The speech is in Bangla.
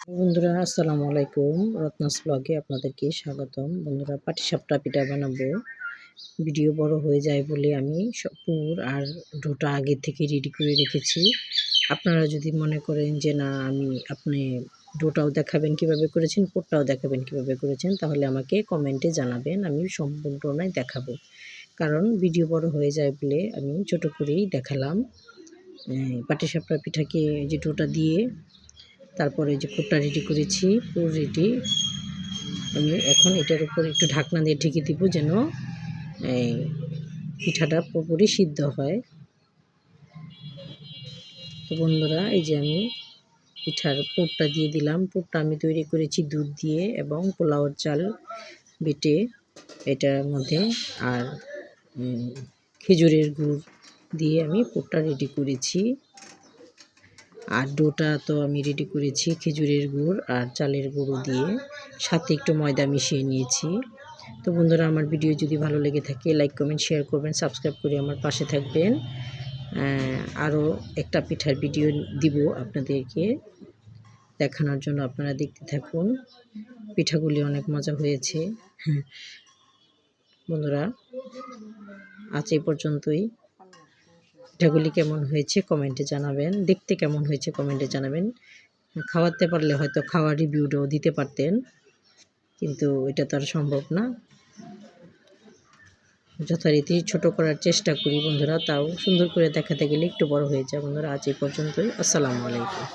বন্ধুরা আসসালামু আলাইকুম, রত্নাস ব্লগে আপনাদেরকে স্বাগতম। বন্ধুরা পাটিসাপটা পিঠা বানাবো। ভিডিও বড় হয়ে যায় বলে আমি পুর আর ডোটা আগে থেকে রেডি করে রেখেছি। আপনারা যদি মনে করেন যে না আপনি ডোটাও দেখাবেন কিভাবে করেছেন, পুরটাও দেখাবেন কিভাবে করেছেন, তাহলে আমাকে কমেন্টে জানাবেন, আমি সম্পূর্ণটাই দেখাবো। কারণ ভিডিও বড় হয়ে যায় বলে আমি ছোট করেই দেখালাম। পাটিসাপটা পিঠাকে যে ডোটা দিয়ে তারপরে যে পুরটা রেডি করেছি, পুর রেডি। আমি এখন এটার উপর একটু ঢাকনা দিয়ে ঢেকে দিব যেন এই পিঠাটা পুরোপুরি সিদ্ধ হয়। তো বন্ধুরা এই যে আমি পিঠার পুরটা দিয়ে দিলাম। পুরটা আমি তৈরি করেছি দুধ দিয়ে এবং পোলাওর চাল বেটে এটার মধ্যে, আর খেজুরের গুড় দিয়ে আমি পুরটা রেডি করেছি। আর ডোটা তো আমি রেডি করেছি খেজুরের গুড় আর চালের গুঁড়ো দিয়ে, সাথে একটু ময়দা মিশিয়ে নিয়েছি। তো বন্ধুরা আমার ভিডিও যদি ভালো লেগে থাকে লাইক কমেন্ট শেয়ার করবেন, সাবস্ক্রাইব করে আমার পাশে থাকবেন। আরও একটা পিঠার ভিডিও দিব আপনাদেরকে দেখানোর জন্য, আপনারা দেখতে থাকুন। পিঠাগুলি অনেক মজা হয়েছে। বন্ধুরা আজ এই পর্যন্তই। পিঠাগুলি কেমন হয়েছে কমেন্টে জানাবেন, দেখতে কেমন হয়েছে কমেন্টে জানাবেন। খাওয়াতে পারলে হয়তো খাওয়ার রিভিউটাও দিতে পারতেন, কিন্তু এটা তো আর সম্ভব না। যথারীতি ছোট করার চেষ্টা করি বন্ধুরা, তাও সুন্দর করে দেখাতে গেলে একটু বড় হয়ে যায়। বন্ধুরা আজ এই পর্যন্তই। আসসালামু আলাইকুম।